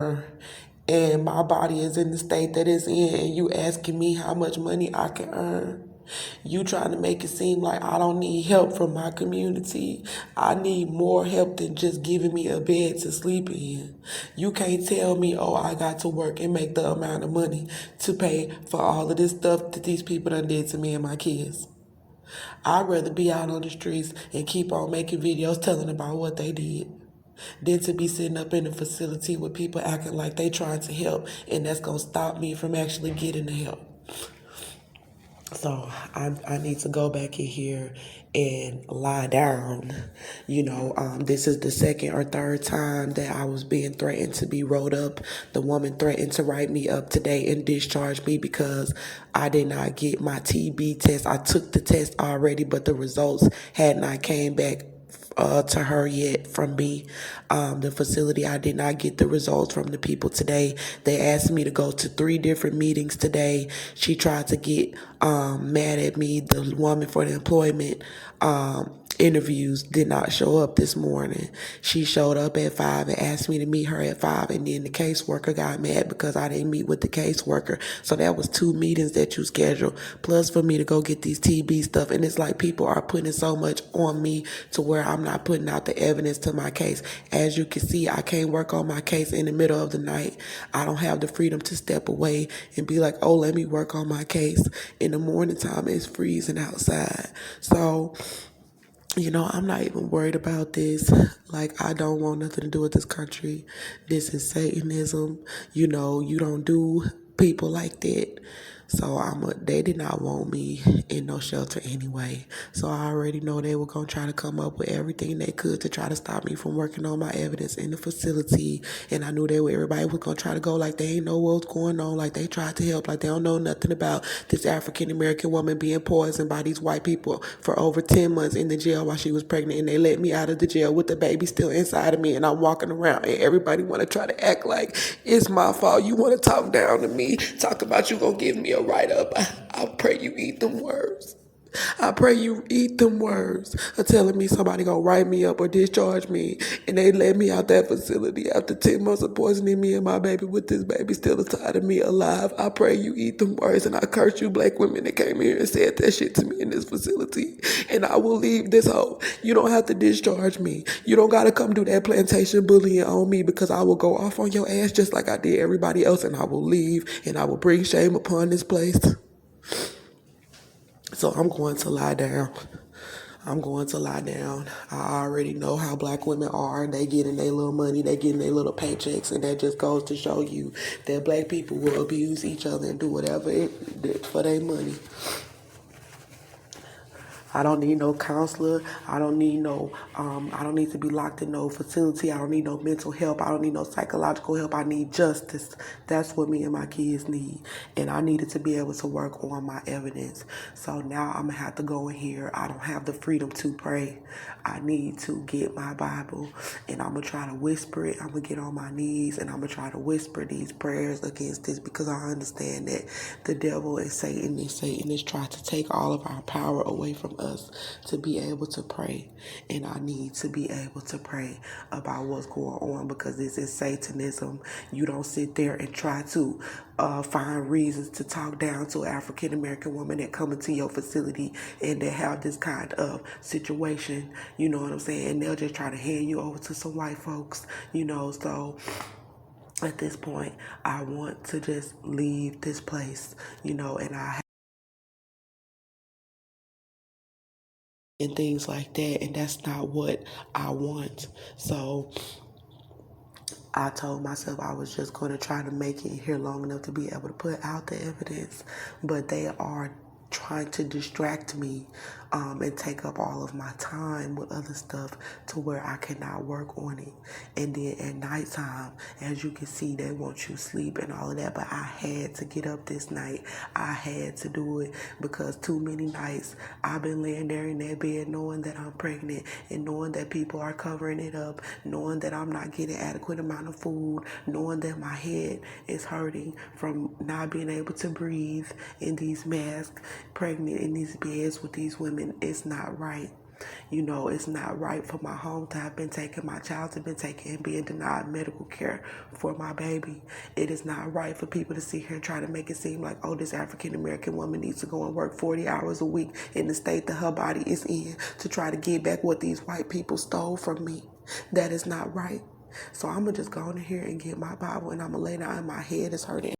and my body is in the state that it's in, and you asking me how much money I can earn. You trying to make it seem like I don't need help from my community. I need more help than just giving me a bed to sleep in. You can't tell me, oh, I got to work and make the amount of money to pay for all of this stuff that these people done did to me and my kids. I'd rather be out on the streets and keep on making videos telling about what they did than to be sitting up in a facility with people acting like they trying to help, and that's gonna stop me from actually getting the help. So I need to go back in here and lie down. This is the second or third time that I was being threatened to be rolled up. The woman threatened to write me up today and discharge me because I did not get my TB test. I took the test already, but the results had not came back to her yet from me. The facility, I did not get the results from the people today. They asked me to go to 3 different meetings today. She tried to get mad at me. The woman for the employment interviews did not show up this morning. She showed up at 5 and asked me to meet her at 5, and then the caseworker got mad because I didn't meet with the caseworker. So that was 2 meetings that you scheduled, plus for me to go get these TB stuff. And it's like people are putting so much on me to where I'm not putting out the evidence to my case. As you can see, I can't work on my case in the middle of the night. I don't have the freedom to step away and be like, oh, let me work on my case. In the morning time, it's freezing outside. So I'm not even worried about this. Like, I don't want nothing to do with this country. This is Satanism. You don't do people like that. So they did not want me in no shelter anyway. So I already know they were going to try to come up with everything they could to try to stop me from working on my evidence in the facility. And I knew everybody was going to try to go like they ain't know what was going on, like they tried to help, like they don't know nothing about this African American woman being poisoned by these white people for over 10 months in the jail while she was pregnant. And they let me out of the jail with the baby still inside of me. And I'm walking around and everybody want to try to act like it's my fault. You want to talk down to me, talk about you going to give me a write-up. I pray you eat them words. I pray you eat them words of telling me somebody gonna write me up or discharge me, and they let me out that facility after 10 months of poisoning me and my baby with this baby still inside of me alive. I pray you eat them words, and I curse you black women that came here and said that shit to me in this facility, and I will leave this hole. You don't have to discharge me. You don't gotta come do that plantation bullying on me, because I will go off on your ass just like I did everybody else, and I will leave, and I will bring shame upon this place. So I'm going to lie down. I'm going to lie down. I already know how black women are. They getting their little money, they getting their little paychecks, and that just goes to show you that black people will abuse each other and do whatever for their money. I don't need no counselor. I don't need I don't need to be locked in no facility. I don't need no mental help. I don't need no psychological help. I need justice. That's what me and my kids need. And I needed to be able to work on my evidence. So now I'm going to have to go in here. I don't have the freedom to pray. I need to get my Bible, and I'm going to try to whisper it. I'm going to get on my knees, and I'm going to try to whisper these prayers against this, because I understand that the devil and Satan is trying to take all of our power away from us to be able to pray. And I need to be able to pray about what's going on, because this is Satanism. You don't sit there and try to find reasons to talk down to an African American woman that come into your facility and they have this kind of situation. You know what I'm saying? And they'll just try to hand you over to some white folks. So at this point, I want to just leave this place, and things like that, and that's not what I want. So I told myself I was just going to try to make it here long enough to be able to put out the evidence, but they are trying to distract me and take up all of my time with other stuff to where I cannot work on it. And then at nighttime, as you can see, they want you sleep and all of that, but I had to get up this night. I had to do it because too many nights I've been laying there in that bed knowing that I'm pregnant, and knowing that people are covering it up, knowing that I'm not getting adequate amount of food, knowing that my head is hurting from not being able to breathe in these masks, pregnant in these beds with these women. It's not right. You know, it's not right for my home to have been taken, my child to have been taken and being denied medical care for my baby. It is not right for people to sit here and try to make it seem like, oh, this African American woman needs to go and work 40 hours a week in the state that her body is in to try to get back what these white people stole from me. That is not right. So I'm going to just go in here and get my Bible and I'm going to lay down, and my head is hurting.